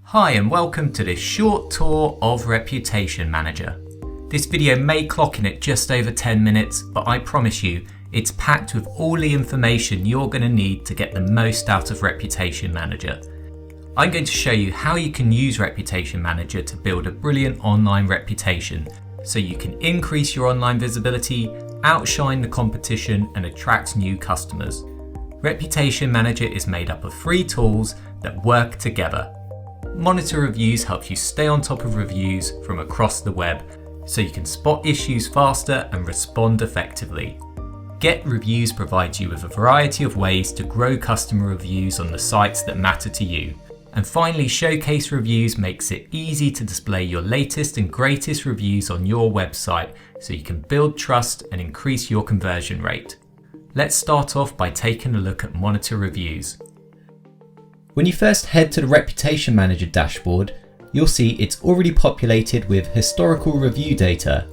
Hi and welcome to this short tour of Reputation Manager. This video may clock in at just over 10 minutes, but I promise you it's packed with all the information you're going to need to get the most out of Reputation Manager. I'm going to show you how you can use Reputation Manager to build a brilliant online reputation so you can increase your online visibility, outshine the competition and attract new customers. Reputation Manager is made up of 3 tools that work together. Monitor Reviews helps you stay on top of reviews from across the web so you can spot issues faster and respond effectively. Get Reviews provides you with a variety of ways to grow customer reviews on the sites that matter to you. And finally, Showcase Reviews makes it easy to display your latest and greatest reviews on your website so you can build trust and increase your conversion rate. Let's start off by taking a look at Monitor Reviews. When you first head to the Reputation Manager dashboard, you'll see it's already populated with historical review data.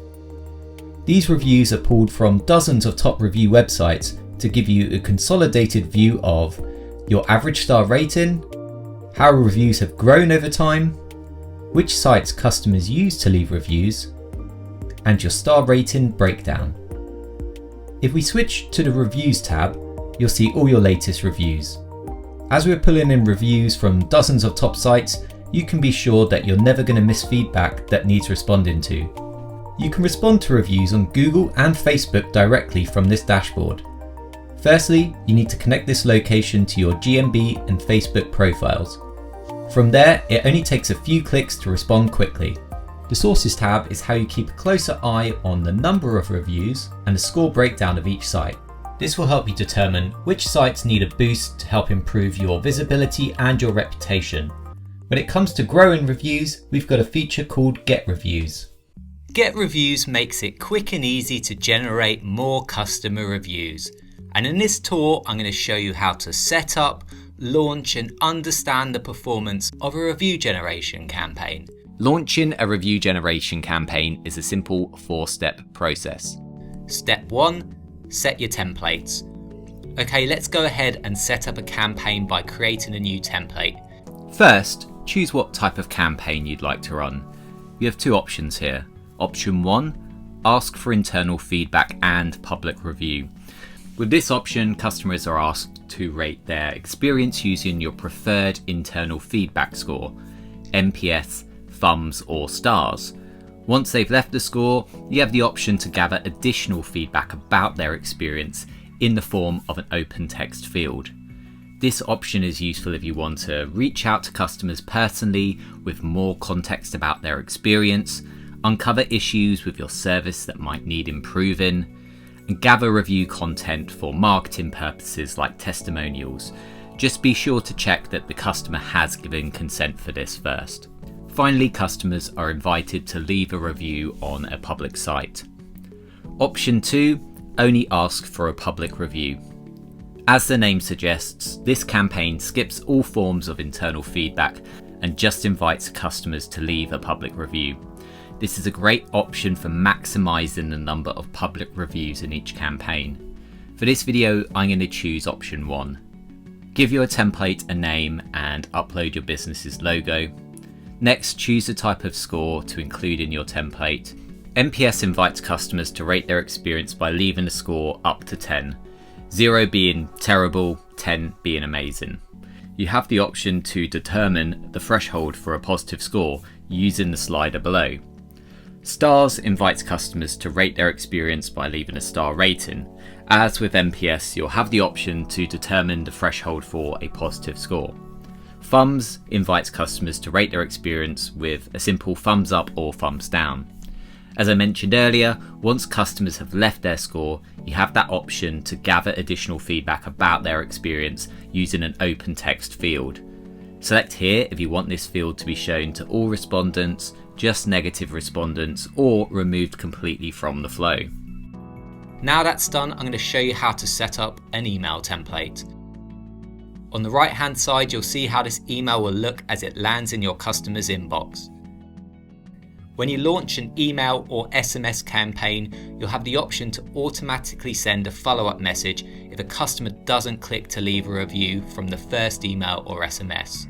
These reviews are pulled from dozens of top review websites to give you a consolidated view of your average star rating, how reviews have grown over time, which sites customers use to leave reviews, and your star rating breakdown. If we switch to the Reviews tab, you'll see all your latest reviews. As we're pulling in reviews from dozens of top sites, you can be sure that you're never going to miss feedback that needs responding to. You can respond to reviews on Google and Facebook directly from this dashboard. Firstly, you need to connect this location to your GMB and Facebook profiles. From there, it only takes a few clicks to respond quickly. The Sources tab is how you keep a closer eye on the number of reviews and the score breakdown of each site. This will help you determine which sites need a boost to help improve your visibility and your reputation. When it comes to growing reviews, we've got a feature called Get Reviews. Get Reviews makes it quick and easy to generate more customer reviews. And in this tour, I'm going to show you how to set up, launch and understand the performance of a review generation campaign. Launching a review generation campaign is a simple 4-step process. Step 1. Set your templates. Okay, let's go ahead and set up a campaign by creating a new template. First, choose what type of campaign you'd like to run. You have 2 options here. Option 1, ask for internal feedback and public review. With this option, customers are asked to rate their experience using your preferred internal feedback score, NPS, thumbs or stars. Once they've left the score, you have the option to gather additional feedback about their experience in the form of an open text field. This option is useful if you want to reach out to customers personally with more context about their experience, uncover issues with your service that might need improving, and gather review content for marketing purposes like testimonials. Just be sure to check that the customer has given consent for this first. Finally, customers are invited to leave a review on a public site. Option 2, only ask for a public review. As the name suggests, this campaign skips all forms of internal feedback and just invites customers to leave a public review. This is a great option for maximizing the number of public reviews in each campaign. For this video, I'm going to choose option 1. Give your template a name and upload your business's logo. Next, choose a type of score to include in your template. NPS invites customers to rate their experience by leaving a score up to 10, 0 being terrible, 10 being amazing. You have the option to determine the threshold for a positive score using the slider below. Stars invites customers to rate their experience by leaving a star rating. As with NPS, you'll have the option to determine the threshold for a positive score. Thumbs invites customers to rate their experience with a simple thumbs up or thumbs down. As I mentioned earlier, once customers have left their score, you have that option to gather additional feedback about their experience using an open text field. Select here if you want this field to be shown to all respondents, just negative respondents, or removed completely from the flow. Now that's done, I'm going to show you how to set up an email template. On the right hand side, you'll see how this email will look as it lands in your customer's inbox. When you launch an email or SMS campaign, you'll have the option to automatically send a follow-up message if a customer doesn't click to leave a review from the first email or SMS.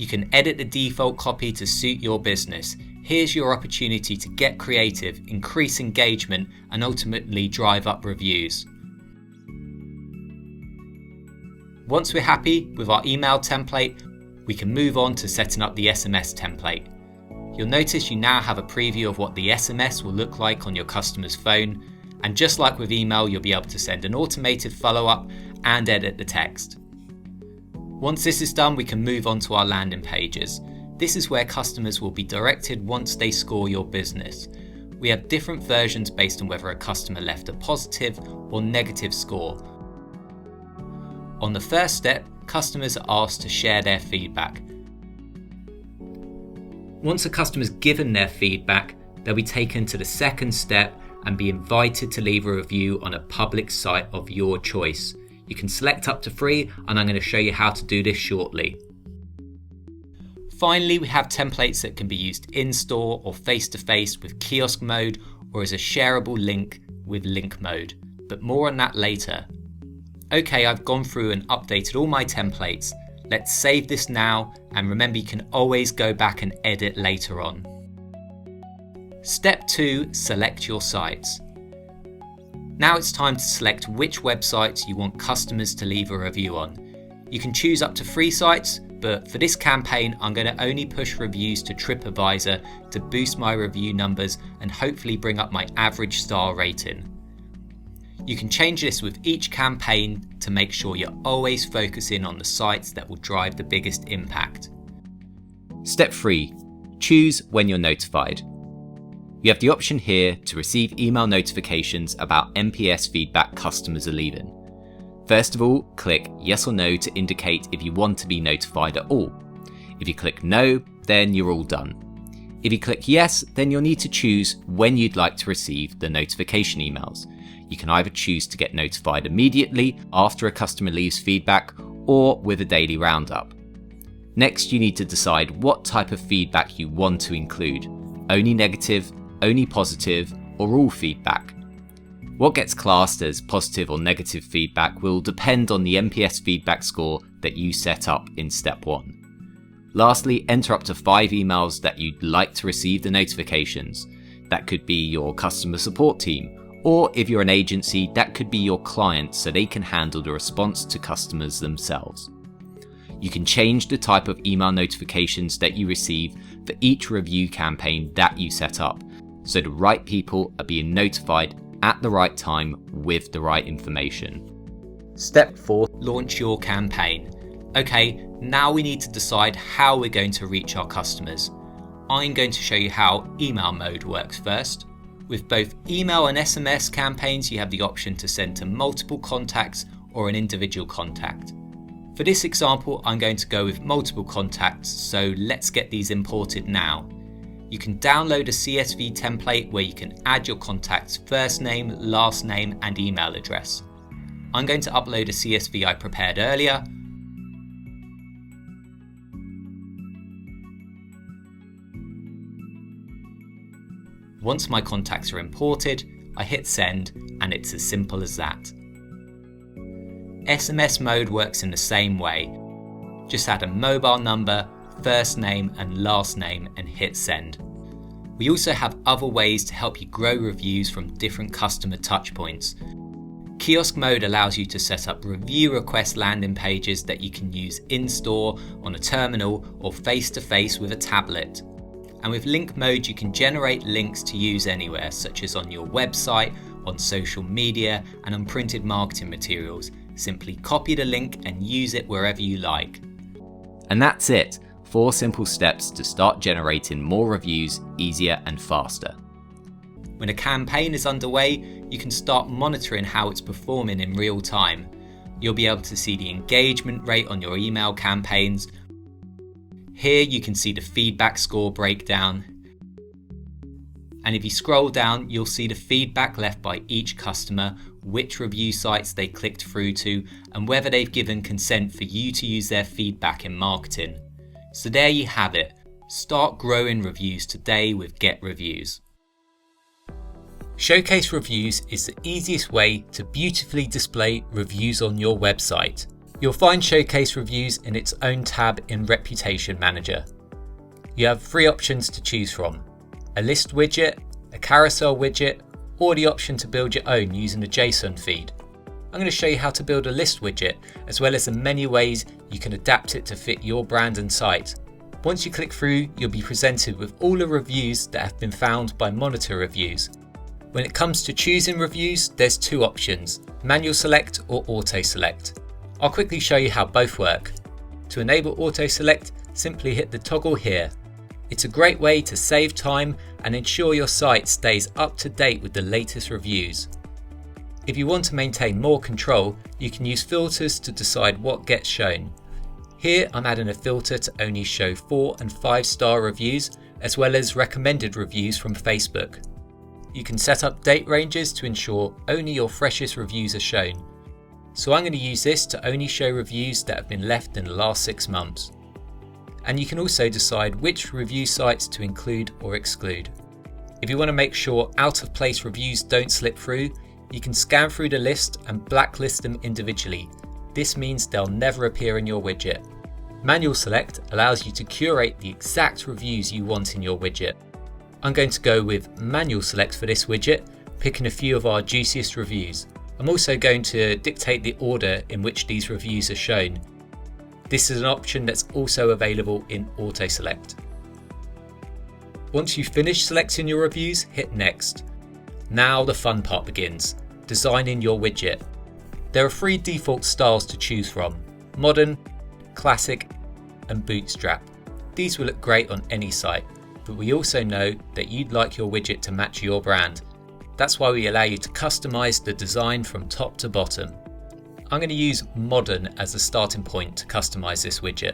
You can edit the default copy to suit your business. Here's your opportunity to get creative, increase engagement, and ultimately drive up reviews. Once we're happy with our email template, we can move on to setting up the SMS template. You'll notice you now have a preview of what the SMS will look like on your customer's phone, and just like with email, you'll be able to send an automated follow-up and edit the text. Once this is done, we can move on to our landing pages. This is where customers will be directed once they score your business. We have different versions based on whether a customer left a positive or negative score. On the first step, customers are asked to share their feedback. Once a customer's given their feedback, they'll be taken to the second step and be invited to leave a review on a public site of your choice. You can select up to 3, and I'm going to show you how to do this shortly. Finally, we have templates that can be used in-store or face-to-face with kiosk mode, or as a shareable link with link mode, but more on that later. Okay, I've gone through and updated all my templates. Let's save this now, and remember you can always go back and edit later on. Step 2, select your sites. Now it's time to select which websites you want customers to leave a review on. You can choose up to 3 sites, but for this campaign I'm going to only push reviews to TripAdvisor to boost my review numbers and hopefully bring up my average star rating. You can change this with each campaign to make sure you're always focusing on the sites that will drive the biggest impact. Step 3. Choose when you're notified. You have the option here to receive email notifications about NPS feedback customers are leaving. First of all, click yes or no to indicate if you want to be notified at all. If you click no, then you're all done. If you click yes, then you'll need to choose when you'd like to receive the notification emails. You can either choose to get notified immediately after a customer leaves feedback or with a daily roundup. Next, you need to decide what type of feedback you want to include: only negative, only positive, or all feedback. What gets classed as positive or negative feedback will depend on the NPS feedback score that you set up in step 1. Lastly, enter up to 5 emails that you'd like to receive the notifications. That could be your customer support team, or if you're an agency, that could be your client so they can handle the response to customers themselves. You can change the type of email notifications that you receive for each review campaign that you set up, so the right people are being notified at the right time with the right information. Step 4, launch your campaign. Okay, now we need to decide how we're going to reach our customers. I'm going to show you how email mode works first. With both email and SMS campaigns, you have the option to send to multiple contacts or an individual contact. For this example, I'm going to go with multiple contacts, so let's get these imported now. You can download a CSV template where you can add your contact's first name, last name, and email address. I'm going to upload a CSV I prepared earlier. Once my contacts are imported, I hit send, and it's as simple as that. SMS mode works in the same way. Just add a mobile number, first name and last name, and hit send. We also have other ways to help you grow reviews from different customer touchpoints. Kiosk mode allows you to set up review request landing pages that you can use in-store, on a terminal, or face-to-face with a tablet. And with link mode, you can generate links to use anywhere, such as on your website, on social media, and on printed marketing materials. Simply copy the link and use it wherever you like. And that's it. 4 simple steps to start generating more reviews easier and faster. When a campaign is underway, you can start monitoring how it's performing in real time. You'll be able to see the engagement rate on your email campaigns. Here you can see the feedback score breakdown. And if you scroll down, you'll see the feedback left by each customer, which review sites they clicked through to, and whether they've given consent for you to use their feedback in marketing. So there you have it. Start growing reviews today with Get Reviews. Showcase Reviews is the easiest way to beautifully display reviews on your website. You'll find Showcase Reviews in its own tab in Reputation Manager. You have 3 options to choose from: a list widget, a carousel widget, or the option to build your own using a JSON feed. I'm going to show you how to build a list widget, as well as the many ways you can adapt it to fit your brand and site. Once you click through, you'll be presented with all the reviews that have been found by Monitor Reviews. When it comes to choosing reviews, there's 2 options: manual select or auto select. I'll quickly show you how both work. To enable auto select, simply hit the toggle here. It's a great way to save time and ensure your site stays up to date with the latest reviews. If you want to maintain more control, you can use filters to decide what gets shown. Here I'm adding a filter to only show 4 and 5-star reviews, as well as recommended reviews from Facebook. You can set up date ranges to ensure only your freshest reviews are shown. So I'm going to use this to only show reviews that have been left in the last 6 months. And you can also decide which review sites to include or exclude. If you want to make sure out of place reviews don't slip through, you can scan through the list and blacklist them individually. This means they'll never appear in your widget. Manual select allows you to curate the exact reviews you want in your widget. I'm going to go with manual select for this widget, picking a few of our juiciest reviews. I'm also going to dictate the order in which these reviews are shown. This is an option that's also available in auto select. Once you've finished selecting your reviews, hit next. Now the fun part begins: designing your widget. There are 3 default styles to choose from: modern, classic, and bootstrap. These will look great on any site, but we also know that you'd like your widget to match your brand. That's why we allow you to customize the design from top to bottom. I'm going to use modern as the starting point to customize this widget.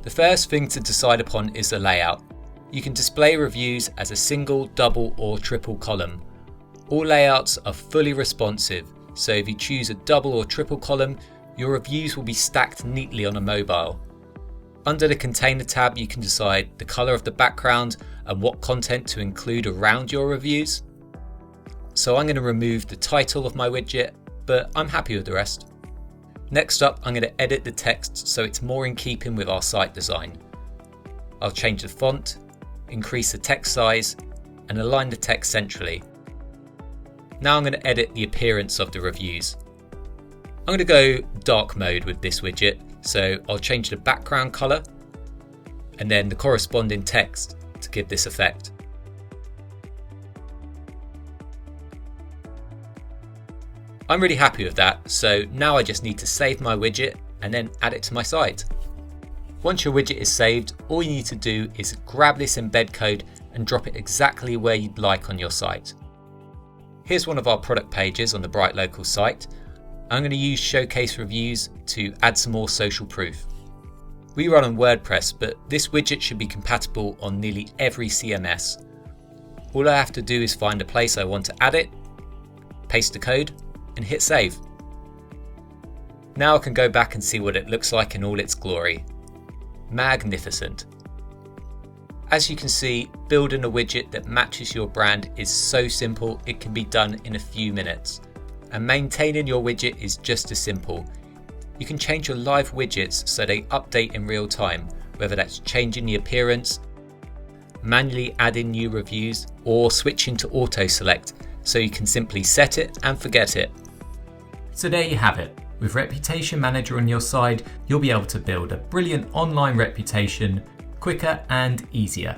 The first thing to decide upon is the layout. You can display reviews as a single, double, or triple column. All layouts are fully responsive, so if you choose a double or triple column, your reviews will be stacked neatly on a mobile. Under the Container tab, you can decide the color of the background and what content to include around your reviews. So I'm going to remove the title of my widget, but I'm happy with the rest. Next up, I'm going to edit the text so it's more in keeping with our site design. I'll change the font, increase the text size, and align the text centrally. Now I'm going to edit the appearance of the reviews. I'm going to go dark mode with this widget, so I'll change the background color and then the corresponding text to give this effect. I'm really happy with that, so now I just need to save my widget and then add it to my site. Once your widget is saved, all you need to do is grab this embed code and drop it exactly where you'd like on your site. Here's one of our product pages on the BrightLocal site. I'm going to use Showcase Reviews to add some more social proof. We run on WordPress, but this widget should be compatible on nearly every CMS. All I have to do is find a place I want to add it, paste the code, and hit save. Now I can go back and see what it looks like in all its glory. Magnificent. As you can see, building a widget that matches your brand is so simple it can be done in a few minutes. And maintaining your widget is just as simple. You can change your live widgets so they update in real time, whether that's changing the appearance, manually adding new reviews, or switching to auto select so you can simply set it and forget it. So there you have it. With Reputation Manager on your side, you'll be able to build a brilliant online reputation quicker and easier.